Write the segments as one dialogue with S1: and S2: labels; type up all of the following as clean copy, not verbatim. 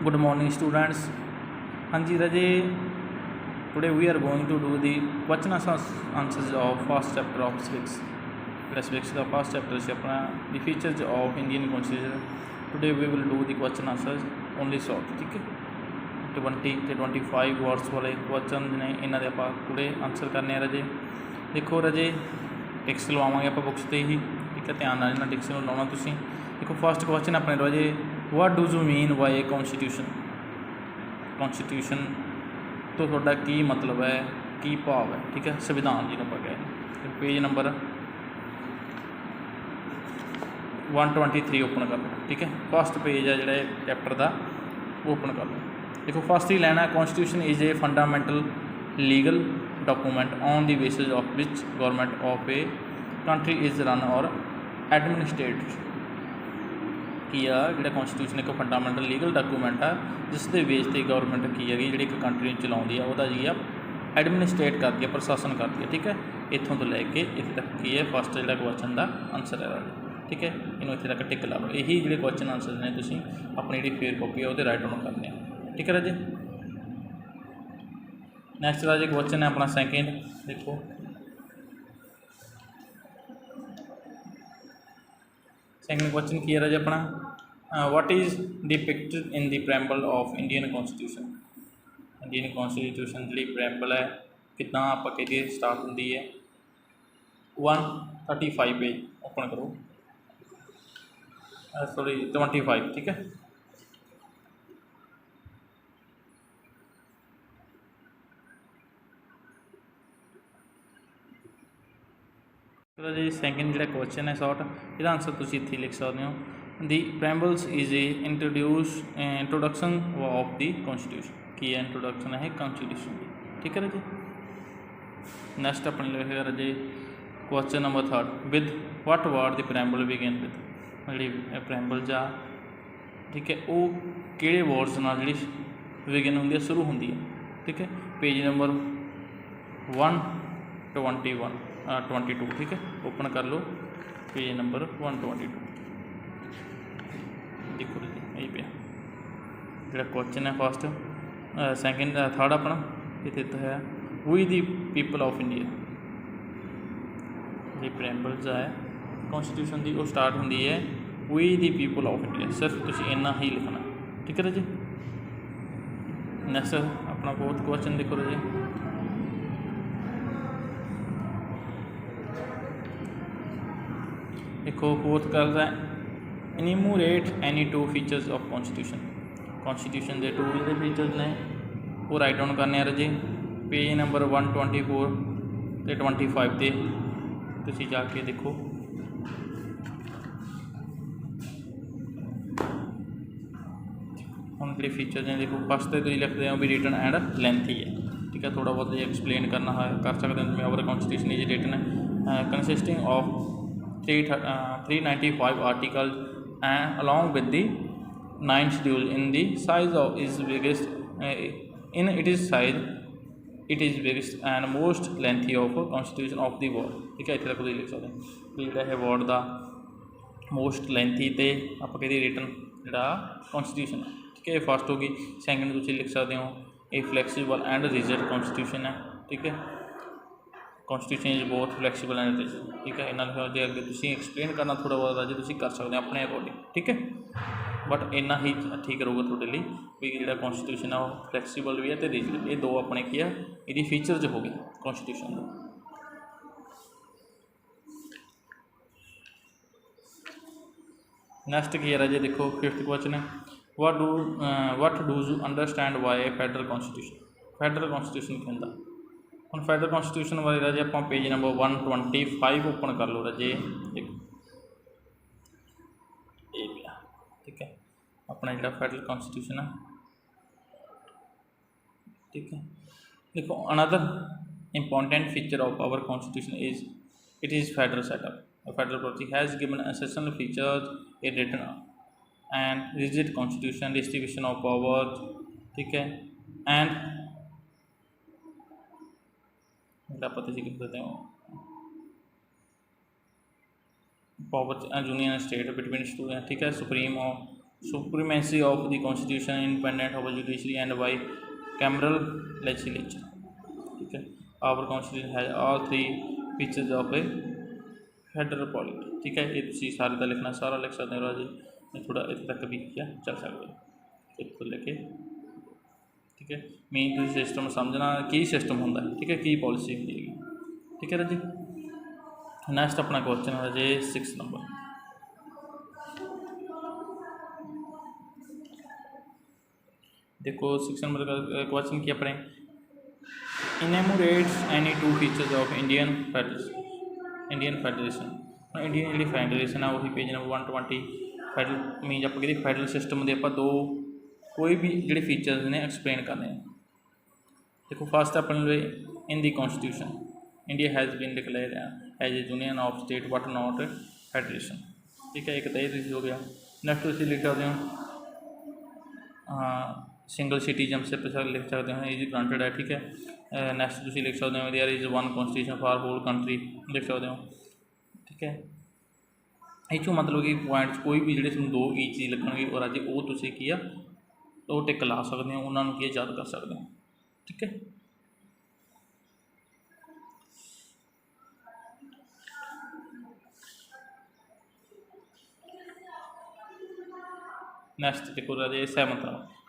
S1: Good morning, students. Hanji Raje, today we are going to do the question answers of first chapter of civics. Civics the first chapter is the features of Indian Constitution. Today we will do the question answers only short. ठीक है 20 ਤੇ 25 words वाले question ने इन्हों के आप पूरे answer करने रजे। देखो रजे टिक्स लवावे आप बुक्स से ही, ठीक है, ध्यान नाल टिक्स लाना तुसीं। देखो फर्स्ट क्वेश्चन अपने रजे, what do you mean by a constitution. Constitution तो थोड़ा की मतलब है, की भाव है, ठीक है, संविधान जिन्होंने आप कहें। पेज नंबर 123 ओपन कर लो, ठीक है, फर्स्ट पेज है जोड़ा चैप्टर का ओपन कर लो। देखो फर्स्ट ही लेना, constitution is a fundamental legal document on the basis of which government of a country is run और एडमिनिस्ट्रेट। की आ जो कॉन्स्टिट्यूशन एक फंडामेंटल लीगल डॉकूमेंट आ जिस दे बेस ते गवर्नमेंट की है जी एक कंट्री चलाती है, वह जी आ एडमिनिस्ट्रेट करती है, प्रशासन करती है, ठीक है। इतों तो लैके इतने तक की है फस्ट जो क्वेश्चन का आंसर है, ठीक है। इन्हों इतने तक टिक ला लो। यही जो क्वेश्चन आंसर ने तुम अपनी जी फेयर कॉपी है वो राइट डाउन करने, ठीक है राजे। नैक्सट राजे क्वेश्चन है अपना सैकेंड। देखो सैकेंड क्वेश्चन की है राजे अपना, what is depicted in the preamble of Indian constitution. Indian constitution जी प्रैम्बल है कितना आप कहते स्टार्ट होती है। 135 पेज ओपन करो, सॉरी 25, ठीक है। चलो जी सैकेंड जो क्वेश्चन है शॉर्ट, यदा आंसर तुम इतने लिख सकते हो। The preambles is a introduction of the constitution. की है इंट्रोडक्शन है कॉन्स्टिट्यूशन, ठीक है जी। नैक्सट अपने लिखेगा जी question number third, with what word the preamble begin with. जी प्रैम्बल जा, ठीक है, वो किहड़े वर्ड्स नाल जी बिगिन होंगी है, शुरू होंगी है, ठीक है। पेज नंबर 122, ठीक है, ओपन कर लो पेज नंबर 122। देखो जी यही पे जो क्वेश्चन है फर्स्ट सैकेंड थर्ड अपना इतने तो है, we the people of India. जी प्रैम्बल जो है कॉन्स्टिट्यूशन की वो स्टार्ट होंगी है we the people of India, सिर्फ तुम इन्ना ही लिखना, ठीक है जी। नैक्सट अपना फोर्थ क्वेश्चन देखो जी, देखो फोर्थ कर रहा है, enumerate any two features of constitution. Constitution के टू जो फीचर्स ने वो राइट डाउन करने रजे। पेज नंबर 124 ते 25 ते तुसी जाके देखो। हम जो फीचर्स हैं देखो फस्ट तो तुम लिखते हो भी रिटन एंड लेंथी है, ठीक है, थोड़ा बहुत एक्सप्लेन करना है कर सकते हैं। Our constitution is written consisting of 395 article and along with the 9 schedule in the size of is biggest in it is size it is biggest and most lengthy of constitution of the world, ठीक है। इतने तक लिख सकते हैं जो है world का मोस्ट लेंथी तो आप कहते रिटन जोड़ा कॉन्स्टिट्यूशन है, ठीक है। फस्ट होगी। सैकेंड तुम लिख सकते हो ये फ्लैक्सीबल एंड रिजिड कॉन्स्टिट्यूशन है, ठीक है। कॉन्स्टिट्यूशन इज बहुत फ्लैक्सीबल एंड रिजिड, ठीक है। इन्होंने जो अगर तुम एक्सप्लेन करना थोड़ा बहुत अजे तुम कर सकते हो अपने अकॉर्डिंग, ठीक है। बट इन्ना ही ठीक रहूगा थोड़े लिए भी जो कॉन्स्टिट्यूशन है वो फ्लैक्सीबल भी है तो रिजिड, ये दो अपने की है ये फीचर जो हो गए कॉन्स्टिट्यूशन का। नैक्सट की है राजे देखो फिफ्थ क्वेश्चन है, what do you understand why A federal constitution. Federal constitution क्या होंगे। हम फैडरल कॉन्स्टिट्यूशन वाले राजे आप पेज नंबर 125 ओपन कर लो राजे, ठीक है, अपना जो फैडरल कॉन्स्टिट्यूशन है, ठीक है। देखो another important feature of our constitution is it is federal setup. Federal policy has given essential features a written and rigid constitution distribution of powers, ठीक है, एंड आप लिख देते हो पावर यूनियन स्टेट बिटवीन, ठीक है, supreme supremacy of the constitution, independent of judiciary and bicameral legislature. ठीक है, our constitution has all three features of a federal polity. ठीक है, ये तुसीं सारे का लिखना, सारा लिख सकते हो राजे, थोड़ा इतने तक भी क्या चल सकते हो इतों लेके। ठीक है, मेन तुसीं सिस्टम समझना की सिस्टम होंदा है। ठीक है, की पॉलिसी होंदी है। ठीक है राजे, नैक्सट अपना क्वेश्चन है राजे 6 नंबर। देखो 6 नंबर का क्वेश्चन की अपने enumerate any two features of Indian federation. Indian जी फेडरेशन है वही पेज नंबर 120। फैडरल मीन आप कहते फैडरल सिस्टम के आप दो कोई भी जोड़े फीचर्स ने एक्सप्लेन करने। देखो फस्ट अपने in the constitution India has been declared as a union of state but not federation. ठीक है, एक तो ये हो गया। नैक्सट तुम लिख सकते हो सिंगल सिटीजनशिप लिख सकते हो, इज ग्रांटेड है। ठीक है, नैक्सट तुम लिख सकते हो there is one constitution for whole country लिख सकते हो। ठीक है, ये मतलब कि पॉइंट्स कोई भी जो दो ईजी लगने और अज वो तुम की आ वो टिक ला सकते हो, उन्होंने की याद कर सकते हो। ठीक है, नैक्सट देखो राजे 7th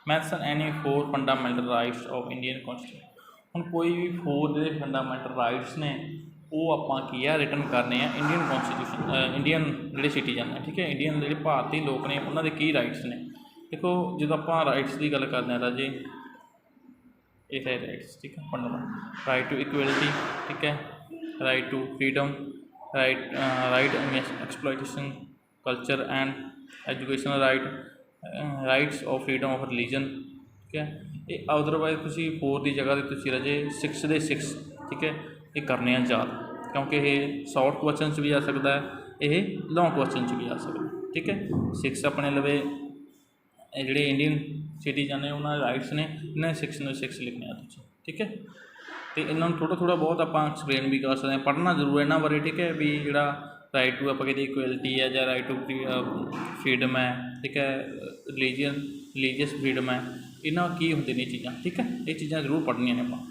S1: mention any 4 fundamental rights of Indian constitution. हम कोई भी 4 जो फंडामेंटल राइट्स ने वो आप रिटन करने इंडियन कॉन्स्टिट्यूशन इंडियन जोड़े सिटीजन है। ठीक है, इंडियन जो भारतीय लोग ने उन्होंने की राइट्स ने। देखो जो आप राइट्स की गल करते हैं राजे ये है राइट्स। ठीक है, फंडामेंटल राइट टू इक्वलिटी। ठीक है, right to freedom, right exploitation culture and educational rights of freedom of religion. ठीक है, ये अदरवाइज तुम 4 की जगह तुम राजे 6 दे 6 ठीक है ये करने याद, क्योंकि ये शॉर्ट क्वेश्चन भी आ सकता है, ये लॉन्ग क्वेश्चन भी आ सकता है। ठीक है, 6 अपने लवे जोड़े इंडियन सिटीजन ने उन्होंने राइट्स ने इन्हें 6 लिखने तुम। ठीक है, तो इन्होंने थोड़ा थोड़ा बहुत आप एक्सप्लेन भी कर सकते हैं, पढ़ना जरूर है इन्होंने बारे। ठीक है, भी जोड़ा राइट टू आप कहते इक्वलिटी है या राइट टू फ्रीडम है। ठीक है, रिलीजियस फ्रीडम है, इन्होंने की होंगे ने चीज़ा। ठीक है, ये चीज़ा जरूर पढ़निया ने आप।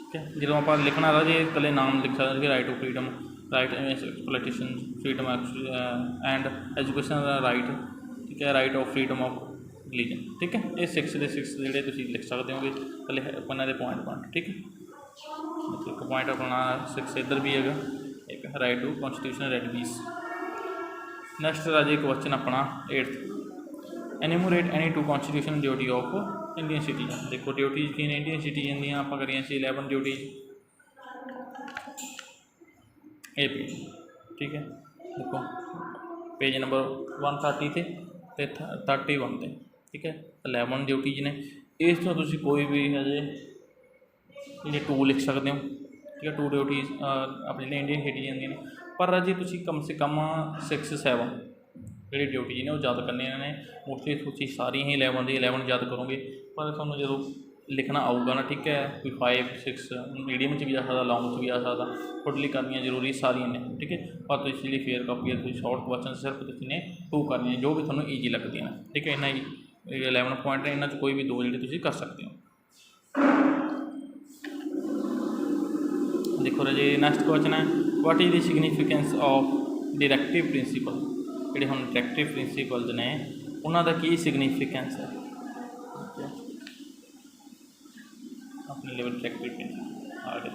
S1: ठीक है, जो आप लिखना राजे कले नाम लिख सकते right to freedom, right exploitation freedom and education right. ठीक है, right of freedom of religion. ठीक है, ये 6 दे 6 जोड़े तुम लिख सकते हो कले अपने पॉइंट। ठीक है, एक पॉइंट अपना 6 इधर भी है, एक right to constitutional remedies. Next राजे क्वेश्चन अपना 8th enumerate any two constitution duty of Indian citizen. देखो ड्यूटीज की इंडियन सिटीजन दी आप करिए 11 ड्यूटीज ए पेज। ठीक है, देखो पेज नंबर 130 ते 31 ते। ठीक है, 11 ड्यूटीज ने, इस तो तुम कोई भी हजे ये 2 लिख सकते हो। ठीक है, 2 ड्यूटीज अपने इंडियन सिटीजन दी ने, पर अजे तुम कम से कम 6-7 जी ड्यूटीज ने वो याद करने ने। मोस्टली तुम सारी ही 11 याद करोगे, पर थोड़ा जो लिखना आऊगा ना, ठीक है, कोई 5-6 मीडियम भी आ सकता, लॉन्ग भी आ सकता, टोटली करनी जरूरी सारिया ने। ठीक है, पर इसलिए फेयर कापी है शॉर्ट क्वेश्चन सिर्फ तुमने 2 करनी जो भी थोड़ा ईजी लगती है। ठीक है, इन्हें 11 पॉइंट है, इन्होंने कोई भी 2 जी कर सकते हो। देखो राजे नैक्सट क्वेश्चन है what is the significance of directive principal. जोड़े हम डायरेक्टिव प्रिंसीपल्स ने उन्होंने की सिग्निफिकेंस है अपने लेवल डायरेक्टिव प्रिंसीपल आगे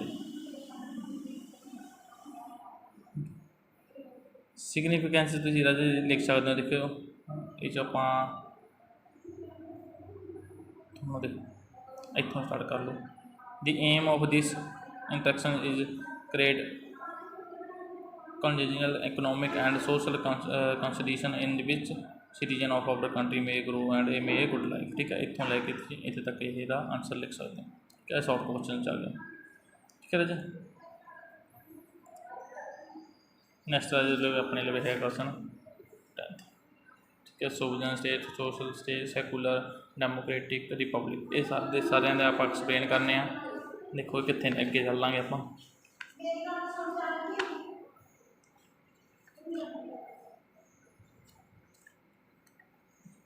S1: सिग्निफिकेंस तुम राजे लिख सकते हो। देखो ये आप इतों स्टार्ट कर लो। The aim of this interaction is create conjugal economic and social constitution in which citizen of our country may grow and may a good life। ठीक है, इतों लैके इतने तक यदा आंसर लिख सकते हैं। ठीक है, शॉर्ट क्वेश्चन चल गया। ठीक है राजे, नैक्सट राजे अपने लिए है क्वेश्चन 10th। ठीक है, sovereign state, social state, secular, democratic, Republic, ये सारे आप एक्सप्लेन करने। देखो कितने अगे चलांगे आप।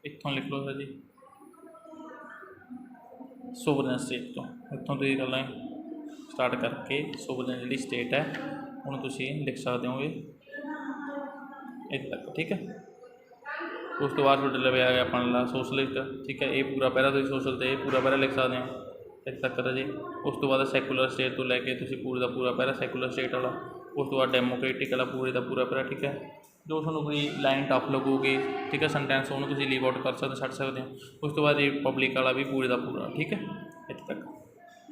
S1: इत्थों लिख लो सर जी सोवरन स्टेट तो इत्थों तुसीं गल्लां स्टार्ट करके सोवरन जिहड़ी स्टेट है उन्होंने तुसीं लिख सकते हो इत्थे तक। ठीक है, उस तो बाद तुहाडे लवे आ गया अपना सोशलिस्ट। ठीक है, ये पूरा पैरा तुसीं सोशल तो ये पूरा पैरा लिख सकते हो इत्थे तक जी। उस तो बाद सैकुलर स्टेट तो लैके तुसीं पूरे का पूरा पैरा सैकुलर स्टेट वाला। उस तो बाद डेमोक्रेटिक वाला पूरे का पूरा पैरा। ठीक है, जो तुहानूं कोई लाइन टफ लगूगी, ठीक है, सेंटेंस उन्होंने तुसीं लीव आउट कर सकते छड्ड सकते हो। उस तो बाद रिपब्लिक वाला भी पूरे का पूरा। ठीक है, इत्थे तक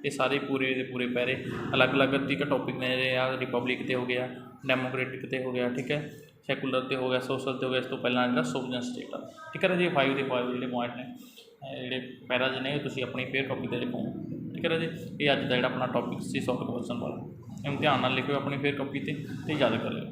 S1: ये सारे पूरे के पूरे पैरे अलग अलग। ठीक है, टॉपिक ने रिपब्लिक तो हो गया, डेमोक्रेटिक तो हो गया, ठीक है, सैकुलर तो हो गया, सोशल तो हो गया। इस तो पहला जो सोवरन स्टेट आ। ठीक है जी, 5 के 5 जो पॉइंट ने जोड़े पैरा ने तुसीं अपनी फेयर कॉपी पर लिखो। ठीक है जी, ये अज का जो अपना टॉपिक से 100 क्वेश्चन वाला, इन ध्यान नाल लिखो अपनी फेयर कॉपी पर याद कर लो।